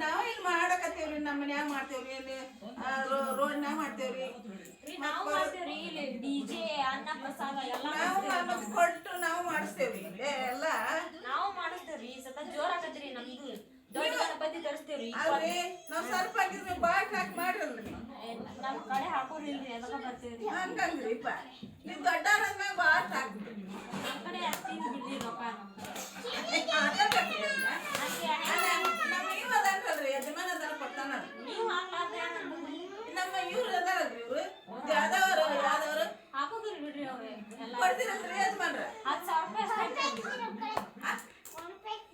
ನಾವು ಇಲ್ಲಿ ಮಾಡಕತ್ತೇವ್ರಿ ನಮ್ಮ ಮನ್ಯಾಗ ಮಾಡ್ತೇವ್ರಿ ರೋಡ್ನ್ಯಾಗ ಮಾಡ್ತೇವ್ರಿ ನಾವು ಮಾಡ್ತೇವ್ರಿ ಇಲ್ಲಿ ಡಿಜೆ ಅನ್ನ ಪ್ರಸಾದ ಎಲ್ಲ ನಾವು ಕೊಟ್ಟು ನಾವು ಮಾಡಿಸ್ತೇವ್ರಿ ಎಲ್ಲ ನಾವು ಮಾಡಿಸ್ತೇವ್ರಿ ಸತ ಜೋರ್ ಆಗತ್ರಿ ನಮ್ದು ದೊಡ್ಡ ಗಣಪತಿ ತರಿಸ್ತೇವ್ರಿ ಅಲ್ರಿ ನಾವ್ ಸ್ವಲ್ಪ ಹಾಕಿದ್ವಿ ಬಾಟ್ ಹಾಕಿ ಮಾಡಿರಲ್ರಿ ನಮ್ ಕಡೆ ಹಾಕೋರಿಲ್ರಿ ಅದಕ್ಕ ಬರ್ತೇವ್ರಿ ಹಂಗಂದ್ರಿಪ್ಪ ನೀವ್ ದೊಡ್ಡವ್ರಂದ್ಮ್ಯಾಗ ಬಾಟ್ ಹಾಕ್ಬಿಡ್ರಿ ನಮ್ ಕಡೆ ಹಚ್ತೀವಿ ಬಿಡ್ರಿ ರೊಕ್ಕ ನಮ್ಮ ಇವ್ ಅದಾರಲ್ರಿ ಯಜಮಾನ ಅದಾರ ಕೊಡ್ತಾನ ನೀವು ಹಾಕ್ಲಾರ್ದೆ ನಮ್ಮ ಇವ್ರು ಅದಾರಲ್ರಿ ಇವ್ರು ಯಾವ್ದವ್ರು ಹಾಕೋದಿರಿ ಬಿಡ್ರಿ ಅವ್ರೆ ಎಲ್ಲ ಕೊಡ್ತೀರಲ್ರಿ ಯಜಮಾನ್ರ 10,000 ರೂಪಾಯಿ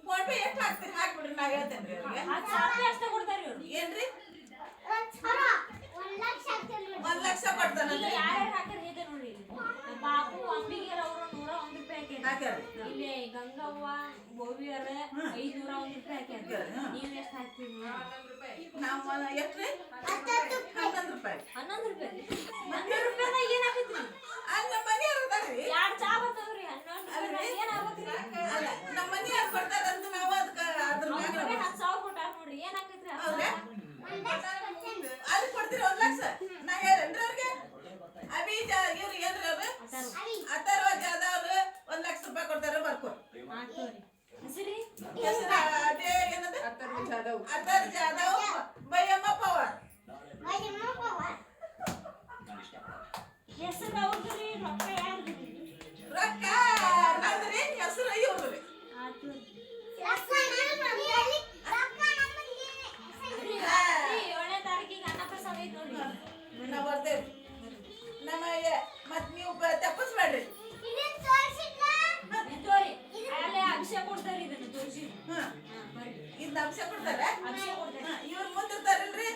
ಫೋನ್ ಪೇ ಎಷ್ಟು ಹಾಕ್ತೀರಿ ಹಾಕ್ಬಿಡ್ರಿ ನಾ ಹೇಳ್ತೇನ್ರಿ ಅವ್ರಿಗೆ 10,000 ರೂಪಾಯಿ ಅಷ್ಟೇ ಕೊಡ್ತಾರಿ ಅವ್ರು ಏನ್ರಿ 1,00,000 ಈಗ ಕೊಡ್ತಾನಲ್ರಿ ಯಾರ್ಯಾರು ಹಾಕಿರಿ ಇದೆ ನೋಡ್ರಿ ಬಾಬು ಅಂಬಿಗೇರ್ ಅವರು 101 ರೂಪಾಯಿ ಹಾಕ್ಯಾರಿ ಇಲ್ಲಿ ಗಂಗವ್ವ ಗೋವಿಯರ 501 ರೂಪಾಯಿ ಹಾಕ್ಯಾರ ನೀವ್ ಎಷ್ಟು ಹಾಕ್ತೀರಿ ನಾವು ಎಷ್ಟ್ರಿ 11 ರೂಪಾಯಿ 11 ರೂಪಾಯಿ 11 ರೂಪಾಯಿದಾಗ ಏನ್ ಹಾಕತ್ರಿ ಅಲ್ಲಿ ನಮ್ಮ ಮನೆಯವ್ರು ಅದಾರ್ರಿ 2 ಚಾ ಬರ್ತಾವ್ರಿ 11 ರೂಪಾಯಿ ಏನ್ ಆಗ್ಬೇಕ್ರಿ ಅಲ್ಲ ನಮ್ಮ ಮನೆಯವ್ರು ಕೊಡ್ತಾರಂತ ನಾವು ಅದಕ್ಕೆ ಅದ್ರ ಮ್ಯಾಗ 10,000 ಕೊಟ್ಟಾರ ನೋಡ್ರಿ ಏನ್ ಹಾಕತ್ರಿ ಹೌದಾ ಅದು ಕೊಡ್ತೀರಿ 1,00,000 ನಾ ಹೇಳೇನ್ರಿ ಅವ್ರಿಗೆ ಅಭೀಜ ಇವ್ರು ಏನ್ರಿ ಅವ್ರು ಅಥರ್ವ ಜಾಧವ್ ಅವ್ರು 1,00,000 ರೂಪಾಯಿ ಕೊಡ್ತಾರ ಬರ್ಕೊ ಹೆಸರಿ ಹೆಸರು ಅದೇ ಏನದ ಅಥರ್ ಜಾಧವ್ ಬೈಯಮ್ಮ ಪವಾರ್ ಹೆಸರು ಅವ್ರದ್ರಿ ರೊಕ್ಕ ಯಾರ್ದ್ರಿ ರೊಕ್ಕ ನಂದ್ರಿ ಹೆಸರು ಇವ್ರಿ ಆತು ಏಳನೇ ತಾರೀಕಿಗೆ ಅನ್ನ ಪ್ರಸಾದ ಐತಿ ನೋಡ್ರಿ ನಾವು ಬರ್ತೇವೆ ನಮ್ಮ ಮತ್ ನೀವು ತಪ್ಪಿಸ್ಬೇಡ್ರಿ ತೋರಿ ಅಲ್ಲೇ ಅಭಿಷೇಕ ಕೊಡ್ತಾರಿ ಇದನ್ನ ತೋರಿಸಿ ಹಾ ಬರ್ರಿ ಇದ್ ಅಭಿಷೇಕ ಕೊಡ್ತಾರ ಅಭಿಷೇಕ ಕೊಡ್ತಾರೆ ಇವ್ರು ಮುಂದಿರ್ತಾರಲ್ರಿ